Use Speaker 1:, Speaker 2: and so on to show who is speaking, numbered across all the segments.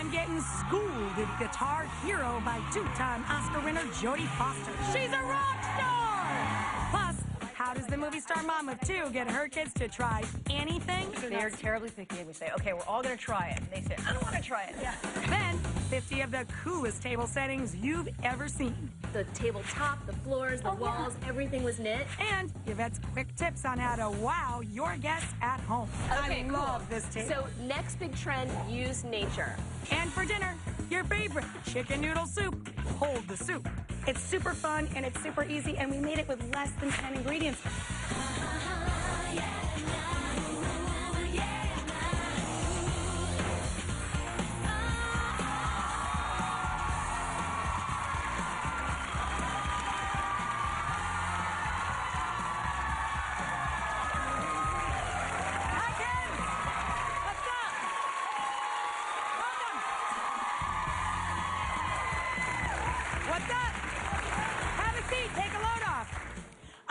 Speaker 1: and getting schooled in Guitar Hero by two-time Oscar winner Jodie Foster. She's a rock star! Plus, how does the movie star mom of two get her kids to try anything?
Speaker 2: They're terribly picky. We say, okay, we're all going to try it. And they say, I don't want to try it.
Speaker 1: Yeah. Then, 50 of the coolest table settings you've ever seen.
Speaker 3: The tabletop, the floors, the walls, everything was knit.
Speaker 1: And Yvette's quick tips on how to wow your guests at home.
Speaker 3: Okay,
Speaker 1: I love this table.
Speaker 3: So, next big trend, use nature.
Speaker 1: And for dinner, your favorite chicken noodle soup. Hold the soup. It's super fun and it's super easy, and we made it with less than 10 ingredients.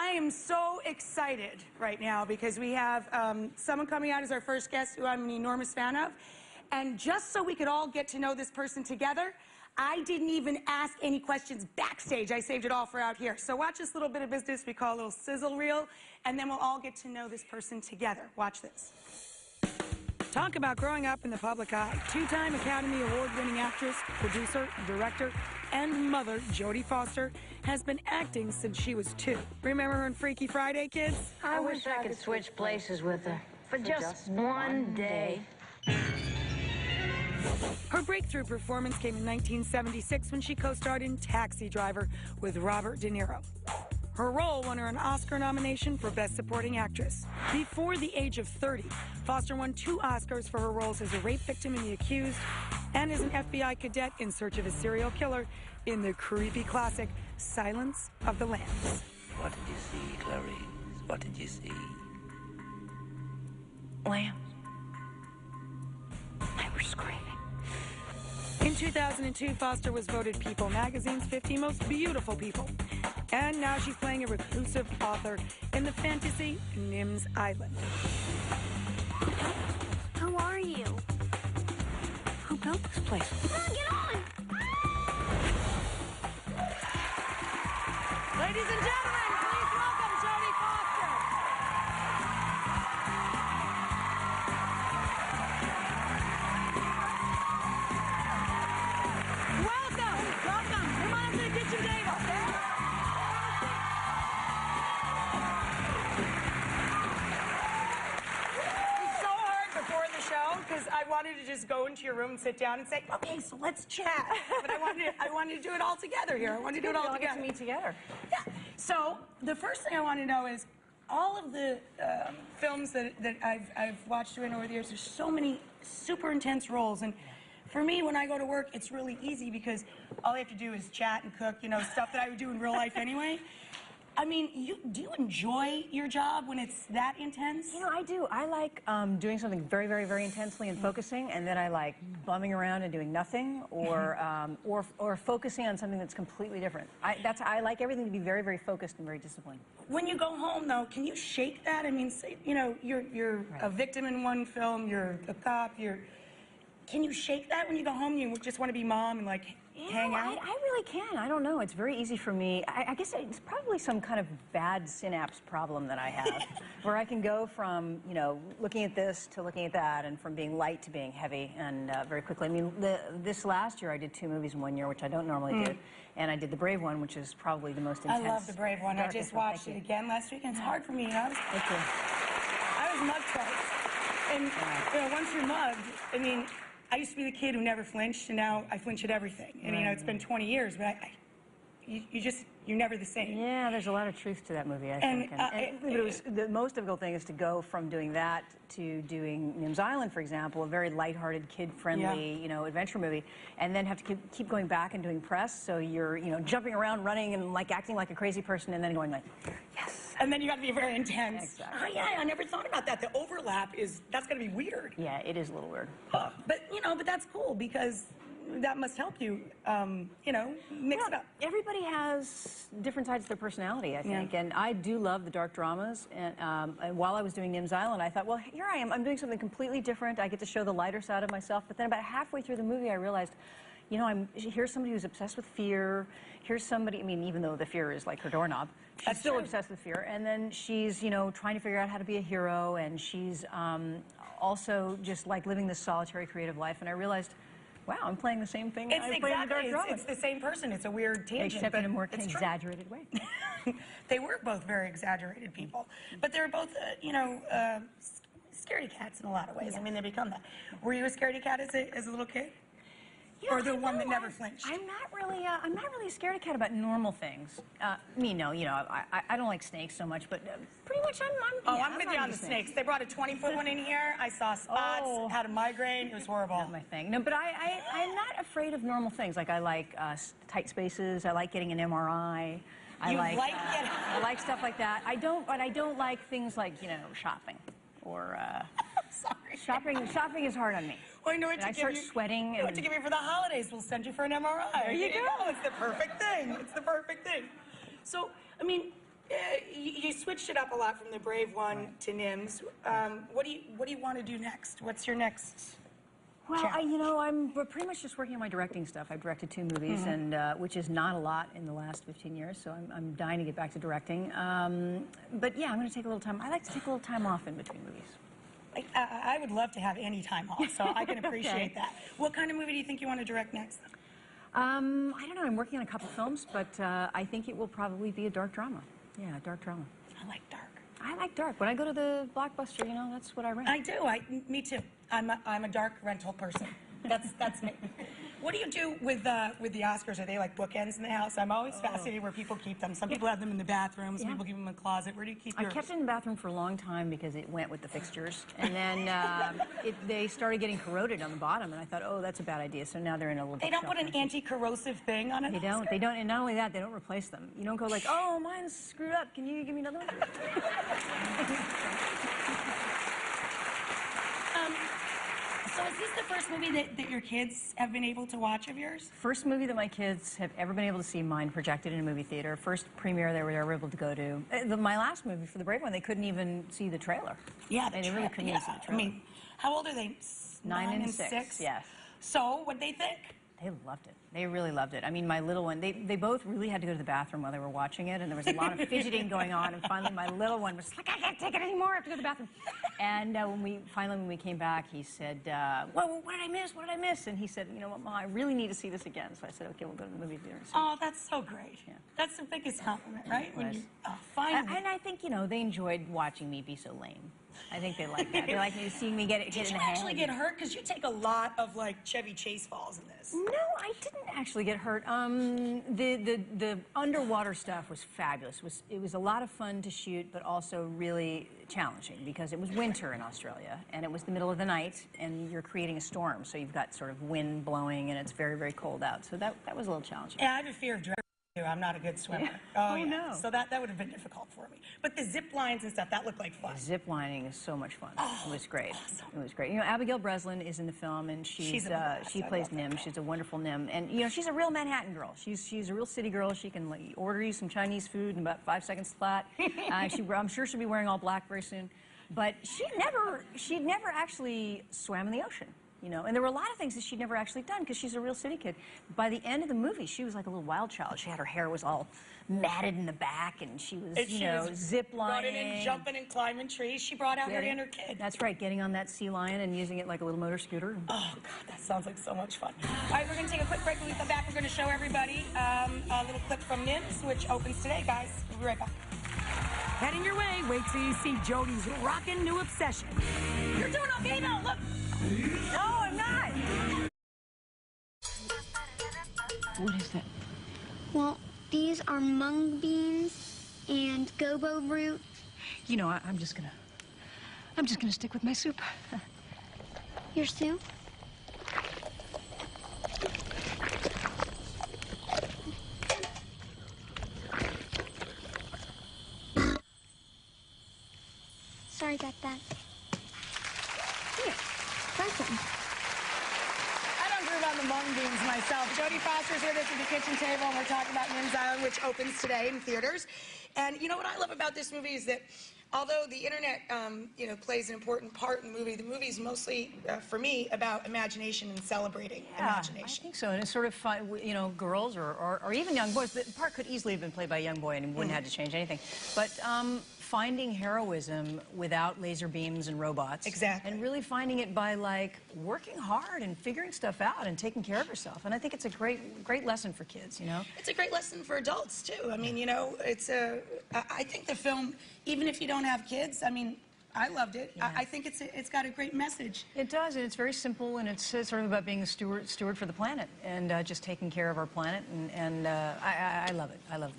Speaker 1: I am so excited right now because we have someone coming out as our first guest who I'm an enormous fan of. And just so we could all get to know this person together, I didn't even ask any questions backstage. I saved it all for out here. So watch this little bit of business we call a little sizzle reel, and then we'll all get to know this person together. Watch this. Talk about growing up in the public eye. Two-time Academy Award-winning actress, producer, director, and mother, Jodie Foster, has been acting since she was 2. Remember her in Freaky Friday, kids?
Speaker 4: I wish I could switch places with her for just one day.
Speaker 1: Her breakthrough performance came in 1976 when she co-starred in Taxi Driver with Robert De Niro. Her role won her an Oscar nomination for Best Supporting Actress. Before the age of 30, Foster won 2 Oscars for her roles as a rape victim in The Accused and as an FBI cadet in search of a serial killer in the creepy classic Silence of the Lambs.
Speaker 5: What did you see, Clarice? What did you see?
Speaker 4: Lambs. They were screaming.
Speaker 1: In 2002, Foster was voted People magazine's 50 Most Beautiful People. And now she's playing a reclusive author in the fantasy Nim's Island.
Speaker 3: Who are you?
Speaker 4: Who built this place?
Speaker 3: Come on, get on!
Speaker 1: Ladies and gentlemen, please welcome Jodie Foster. Welcome. Come on up to the kitchen table. Because I wanted to just go into your room and sit down and say, okay, so let's chat. But I wanted to do it all together here. I wanted to do it all together.
Speaker 2: To meet together.
Speaker 1: Yeah. So the first thing I want to know is all of the films that I've watched you in over the years. There's so many super intense roles, and for me, when I go to work, it's really easy because all I have to do is chat and cook, you know, stuff that I would do in real life anyway. I mean, do you enjoy your job when it's that intense?
Speaker 2: You know, I do. I like doing something very, very, very intensely and focusing, and then I like bumming around and doing nothing, or focusing on something that's completely different. I like everything to be very, very focused and very disciplined.
Speaker 1: When you go home, though, can you shake that? I mean, say, you know, you're a victim in one film, you're a cop, Can you shake that when you go home? You just want to be mom and like hang out?
Speaker 2: I really can. I don't know. It's very easy for me. I guess it's probably some kind of bad synapse problem that I have, where I can go from, you know, looking at this to looking at that, and from being light to being heavy, and very quickly. I mean, this last year I did 2 movies in 1 year, which I don't normally do, and I did The Brave One, which is probably the most intense.
Speaker 1: I love The Brave One. I just watched it again last week, and it's hard for me. I was mugged twice, and you know, once you're mugged, I mean, I used to be the kid who never flinched, and now I flinch at everything. And, you know, it's been 20 years, but you're never the same.
Speaker 2: Yeah, there's a lot of truth to that movie, I think. But it was, the most difficult thing is to go from doing that to doing Nim's Island, for example, a very lighthearted, kid-friendly, you know, adventure movie, and then have to keep going back and doing press, so you're, you know, jumping around, running, and, like, acting like a crazy person, and then going like, yes.
Speaker 1: And then you got to be very intense.
Speaker 2: Exactly.
Speaker 1: Oh, yeah, I never thought about that. The overlap that's got to be weird.
Speaker 2: Yeah, it is a little weird.
Speaker 1: But, you know, but that's cool because that must help you, you know, mix it up.
Speaker 2: Everybody has different sides of their personality, I think, and I do love the dark dramas. And while I was doing Nim's Island, I thought, well, here I am. I'm doing something completely different. I get to show the lighter side of myself. But then about halfway through the movie, I realized, you know, here's somebody who's obsessed with fear. Here's somebody, I mean, even though the fear is like her doorknob, she's still obsessed with fear. And then she's, you know, trying to figure out how to be a hero. And she's also just like living this solitary creative life. And I realized, wow, I'm playing the same thing I played in the dark drama.
Speaker 1: It's the same person. It's a weird tangent.
Speaker 2: Except in a more exaggerated way.
Speaker 1: They were both very exaggerated people. But they were both, you know, scaredy cats in a lot of ways. I mean, they become that. Were you a scaredy cat as a little kid?
Speaker 2: Yeah,
Speaker 1: or the one that never flinched?
Speaker 2: I'm not really a scaredy cat about normal things. No, you know, I don't like snakes so much, but pretty much
Speaker 1: I'm with you on the snakes. They brought a 20-foot one in here. I saw spots, had a migraine. It was horrible.
Speaker 2: Not my thing. No, but I'm not afraid of normal things. Like I like tight spaces. I like getting an MRI. I like stuff like that. But I don't like things like, you know, shopping or.
Speaker 1: Sorry.
Speaker 2: Shopping is hard on me.
Speaker 1: Well, you know what
Speaker 2: I start sweating.
Speaker 1: You know what to give you for the holidays? We'll send you for an MRI.
Speaker 2: There you go.
Speaker 1: It's the perfect thing. It's the perfect thing. So, I mean, you switched it up a lot from the Brave one to Nim's. What do you want to do next? What's your next?
Speaker 2: Well, you know, I'm pretty much just working on my directing stuff. I've directed 2 movies, and which is not a lot in the last 15 years, so I'm dying to get back to directing. But yeah, I'm going to take a little time. I like to take a little time off in between movies.
Speaker 1: I would love to have any time off, so I can appreciate that. What kind of movie do you think you want to direct next?
Speaker 2: I don't know. I'm working on a couple films, but I think it will probably be a dark drama. Yeah, a dark drama.
Speaker 1: I like dark.
Speaker 2: I like dark. When I go to the Blockbuster, you know, that's what I rent.
Speaker 1: I do. Me too. I'm a dark rental person. That's me. What do you do with the Oscars? Are they like bookends in the house? I'm always fascinated where people keep them. Some people have them in the bathroom. Some people keep them in the closet. Where do you keep yours?
Speaker 2: I kept it in the bathroom for a long time because it went with the fixtures. And then they started getting corroded on the bottom, and I thought, oh, that's a bad idea. So now they're in a little
Speaker 1: They don't put an anti-corrosive thing on it?
Speaker 2: They don't. They don't. And not only that, they don't replace them. You don't go like, oh, mine's screwed up. Can you give me another one?
Speaker 1: So is this the first movie that your kids have been able to watch of yours?
Speaker 2: First movie that my kids have ever been able to see, mine projected in a movie theater. First premiere they were ever able to go to. My last movie, for the Brave one, they couldn't even see the trailer.
Speaker 1: Yeah,
Speaker 2: they really couldn't even see the trailer.
Speaker 1: I mean, how old are they? 9 and 6?
Speaker 2: Yes.
Speaker 1: So, what'd they think?
Speaker 2: They loved it. They really loved it. I mean, my little one, they both really had to go to the bathroom while they were watching it, and there was a lot of fidgeting going on, and finally my little one was like, I can't take it anymore, I have to go to the bathroom. And when we came back, he said, well, what did I miss? What did I miss? And he said, you know what, Mom, I really need to see this again. So I said, okay, we'll go to the movie theater.
Speaker 1: Oh, that's so great. Yeah. That's the biggest compliment, right? When you, finally.
Speaker 2: And I think, you know, they enjoyed watching me be so lame. I think they like that. They like seeing me get in the hand.
Speaker 1: Did you actually get hurt? Because you take a lot of, like, Chevy Chase falls in this.
Speaker 2: No, I didn't actually get hurt. The underwater stuff was fabulous. It was a lot of fun to shoot, but also really challenging because it was winter in Australia, and it was the middle of the night, and you're creating a storm, so you've got sort of wind blowing, and it's very, very cold out. So that was a little challenging.
Speaker 1: Yeah, I have a fear of drowning. I'm not a good swimmer.
Speaker 2: Yeah.
Speaker 1: Oh,
Speaker 2: yeah.
Speaker 1: No. So that would have been difficult for me. But the zip lines and stuff, that looked like fun.
Speaker 2: Zip lining is so much fun.
Speaker 1: Oh,
Speaker 2: it was great.
Speaker 1: Awesome.
Speaker 2: It was great. You know, Abigail Breslin is in the film, and she plays Nim. She's a wonderful Nim, and you know, she's a real Manhattan girl. She's a real city girl. She can like, order you some Chinese food in about 5 seconds flat. I'm sure she'll be wearing all black very soon. But she'd never actually swam in the ocean. You know, and there were a lot of things that she'd never actually done because she's a real city kid. By the end of the movie, she was like a little wild child. She had her hair was all matted in the back, and she was, zip lining.
Speaker 1: Running and jumping and climbing trees. She brought out her inner kid.
Speaker 2: That's right, getting on that sea lion and using it like a little motor scooter.
Speaker 1: Oh, God, that sounds like so much fun. All right, we're going to take a quick break. When we come back, we're going to show everybody a little clip from Nim's, which opens today, guys. We'll be right back. Heading your way. Wait till you see Jodie's rockin' new obsession. You're doing okay now. Look.
Speaker 2: No, I'm not.
Speaker 6: What is that?
Speaker 7: Well, these are mung beans and gobo root.
Speaker 6: You know, I'm just gonna stick with my soup.
Speaker 7: Your soup? Sorry about that. Here, try something.
Speaker 1: I don't groove on the mung beans myself. Jodie Foster's with us at the kitchen table, and we're talking about Nin's Island, which opens today in theaters. And you know what I love about this movie is that although the internet, plays an important part in the movie is mostly, for me, about imagination and celebrating imagination.
Speaker 2: I think so, and it's sort of fun, girls or even young boys. The part could easily have been played by a young boy and wouldn't have to change anything. But finding heroism without laser beams and robots.
Speaker 1: Exactly. And
Speaker 2: really finding it by, like, working hard and figuring stuff out and taking care of yourself. And I think it's a great lesson for kids,
Speaker 1: It's a great lesson for adults, too. I mean, I think the film, even if you don't have kids, I mean, I loved it.
Speaker 2: Yeah.
Speaker 1: I think it's got a great message.
Speaker 2: It does, and it's very simple, and it's sort of about being a steward for the planet and just taking care of our planet, and I love it. I love it.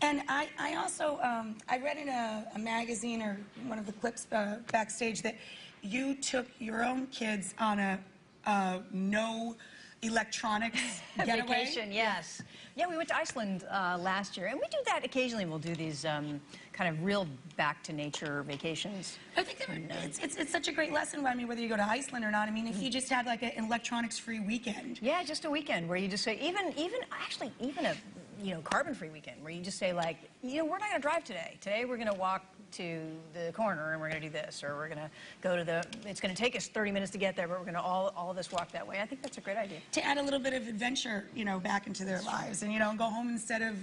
Speaker 1: And I also, I read in a magazine or one of the clips backstage that you took your own kids on a no electronics getaway.
Speaker 2: Vacation, yes. Yeah, we went to Iceland last year, and we do that occasionally. We'll do these kind of real back-to-nature vacations.
Speaker 1: I think it's such a great lesson. I mean, whether you go to Iceland or not. I mean, if you just had like an electronics-free weekend.
Speaker 2: Yeah, just a weekend where you just say, even a carbon-free weekend where you just say, like, we're not going to drive today. Today we're going to walk to the corner and we're going to do this, or we're going to go to it's going to take us 30 minutes to get there, but we're going to all of us walk that way. I think that's a great idea.
Speaker 1: To add a little bit of adventure, back into their lives, and go home instead of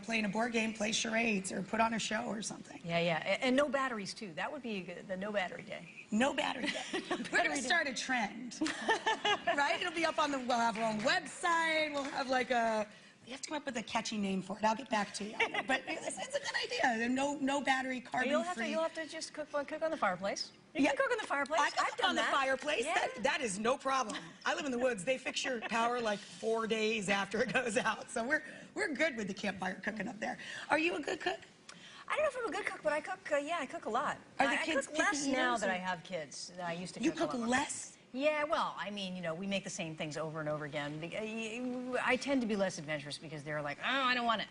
Speaker 1: playing a board game, play charades or put on a show or something.
Speaker 2: Yeah, and no batteries too. That would be the no battery day.
Speaker 1: No battery day. We're going to start a trend, right? It'll be up on we'll have our own website. We'll have like you have to come up with a catchy name for it. I'll get back to you. But it's a good idea. No battery, carbon-free.
Speaker 2: You'll have to just cook on the fireplace. You can cook on the fireplace.
Speaker 1: I cook on the fireplace.
Speaker 2: Yeah.
Speaker 1: That is no problem. I live in the woods. They fix your power like 4 days after it goes out. So we're good with the campfire cooking up there. Are you a good cook?
Speaker 2: I don't know if I'm a good cook, but I cook. I cook a lot.
Speaker 1: Are the kids
Speaker 2: I cook less
Speaker 1: picky
Speaker 2: now
Speaker 1: eaters,
Speaker 2: that
Speaker 1: or-
Speaker 2: I have kids. I used to
Speaker 1: You
Speaker 2: cook a
Speaker 1: cook
Speaker 2: lot.
Speaker 1: less?
Speaker 2: Yeah, well, I mean, we make the same things over and over again. I tend to be less adventurous because they're like, oh, I don't want it.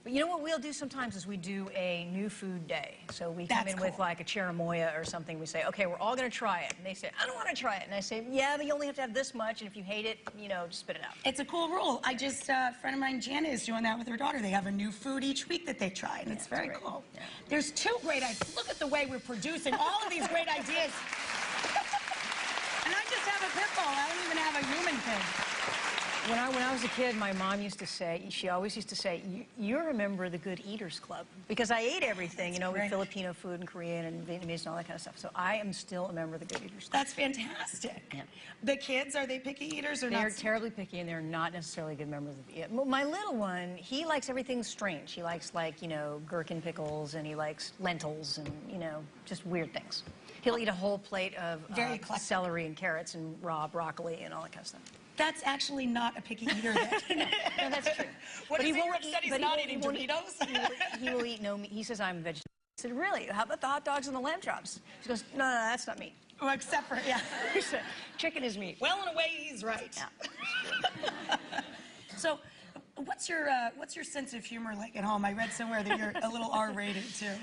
Speaker 2: But you know what we'll do sometimes is we do a new food day. So we come in with like a cherimoya or something. We say, okay, we're all going to try it. And they say, I don't want to try it. And I say, yeah, but you only have to have this much. And if you hate it, just spit it out.
Speaker 1: It's a cool rule. A friend of mine, Jana, is doing that with her daughter. They have a new food each week that they try, and it's very cool. Yeah. There's 2 great ideas. Look at the way we're producing all of these great ideas. And I just have a pit bull. I don't even have a human pig.
Speaker 2: When I was a kid, my mom used to say, she always used to say, you're a member of the Good Eaters Club. Because I ate everything, with Filipino food and Korean and Vietnamese and all that kind of stuff. So I am still a member of the Good Eaters Club.
Speaker 1: That's fantastic. Yeah. The kids, are they picky eaters or not?
Speaker 2: They're terribly picky, and they're not necessarily good members of the... My little one, he likes everything strange. He likes, like, gherkin pickles, and he likes lentils and, just weird things. He'll eat a whole plate of celery and carrots and raw broccoli and all that kind of stuff.
Speaker 1: That's actually not a picky eater then.
Speaker 2: No, that's true.
Speaker 1: But he won't eat, he's not eating Doritos?
Speaker 2: He will eat no meat. He says, I'm a vegetarian. I said, really? How about the hot dogs and the lamb chops? She goes, no, that's not meat.
Speaker 1: Well, except for, yeah.
Speaker 2: Chicken is meat.
Speaker 1: Well, in a way, he's right.
Speaker 2: Yeah.
Speaker 1: So, what's your sense of humor like at home? I read somewhere that you're a little R-rated, too.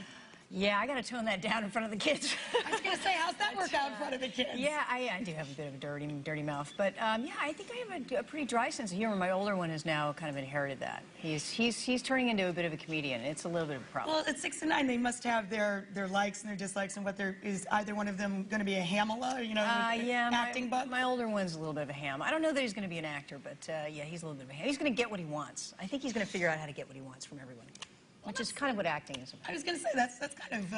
Speaker 2: Yeah, I got to tone that down in front of the kids.
Speaker 1: I was going to say, how's that work out in front of the kids?
Speaker 2: Yeah, I do have a bit of a dirty mouth. But, yeah, I think I have a pretty dry sense of humor. My older one has now kind of inherited that. He's turning into a bit of a comedian. It's a little bit of a problem.
Speaker 1: Well, at 6 and 9, they must have their likes and their dislikes, and is either one of them going to be a Hamala,
Speaker 2: yeah,
Speaker 1: acting bug?
Speaker 2: My older one's a little bit of a ham. I don't know that he's going to be an actor, but, yeah, he's a little bit of a ham. He's going to get what he wants. I think he's going to figure out how to get what he wants from everyone. Which is kind of what acting is about.
Speaker 1: I was going to say, that's kind of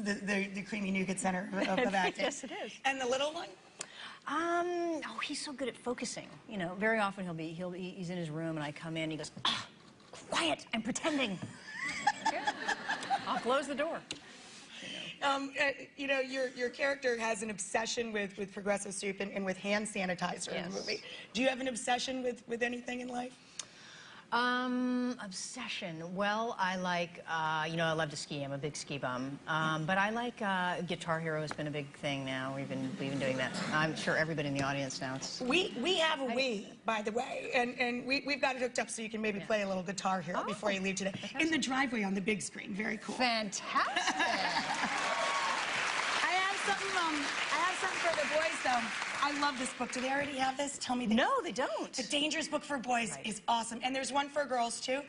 Speaker 1: the creamy nougat center of acting.
Speaker 2: Yes, it is.
Speaker 1: And the little one?
Speaker 2: Oh, he's so good at focusing. Very often he's in his room and I come in and he goes, quiet, I'm pretending. Okay. I'll close the door.
Speaker 1: Your character has an obsession with Progressive Soup and with hand sanitizer in the movie. Do you have an obsession with anything in life?
Speaker 2: Obsession. Well, I like, I love to ski. I'm a big ski bum. But I like, Guitar Hero has been a big thing now. We've been doing that. I'm sure everybody in the audience now.
Speaker 1: We have a Wii, by the way, and we've got it hooked up so you can maybe play a little Guitar Hero before you leave today. In the driveway on the big screen. Very cool.
Speaker 2: Fantastic.
Speaker 1: I am something for the boys, though. I love this book. Do they already have this? Tell me they
Speaker 2: No, they don't.
Speaker 1: The Dangerous Book for Boys is awesome. And there's one for girls, too.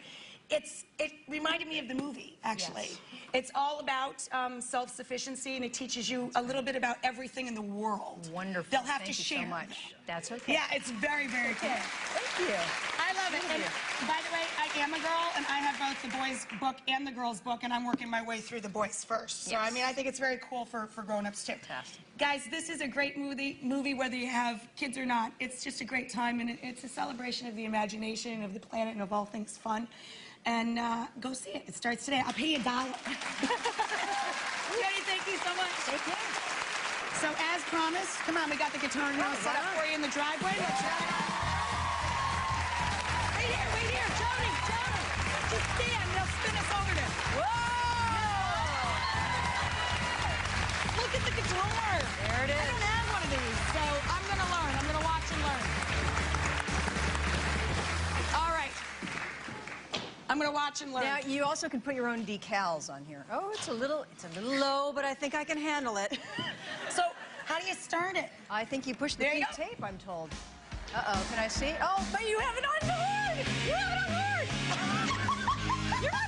Speaker 1: It reminded me of the movie, actually.
Speaker 2: Yes.
Speaker 1: It's all about self-sufficiency, and it teaches you a little bit about everything in the world.
Speaker 2: Wonderful.
Speaker 1: They'll have
Speaker 2: Thank
Speaker 1: to
Speaker 2: you
Speaker 1: share.
Speaker 2: so much. That's okay.
Speaker 1: Yeah, it's very, very cool.
Speaker 2: Thank you.
Speaker 1: I love it. And by the way, I am a girl, and I have both the boys' book and the girls' book, and I'm working my way through the boys first. So, I mean, I think it's very cool for grown-ups, too.
Speaker 2: Fantastic.
Speaker 1: Guys, this is a great movie, whether you have kids or not. It's just a great time, and it's a celebration of the imagination, of the planet, and of all things fun. And go see it. It starts today. I'll pay you $1. Jodie, thank you so much.
Speaker 2: Take care.
Speaker 1: So as promised, come on, we got the guitar now set up for you in the driveway. Let's try it out. Wait here, Jodie. Just stand, they'll spin us over there. Whoa! Look at the guitar.
Speaker 2: There it is.
Speaker 1: I don't have one of these, so I'm gonna learn. I'm gonna watch and learn. All right. I'm gonna watch and learn.
Speaker 2: Now you also can put your own decals on here. Oh, it's a little low, but I think I can handle it.
Speaker 1: So, how do you start it?
Speaker 2: I think you push the
Speaker 1: There you
Speaker 2: pink
Speaker 1: go.
Speaker 2: tape, I'm told. Uh-oh, can I see? Oh, but you have it on board! You have it on board! You're on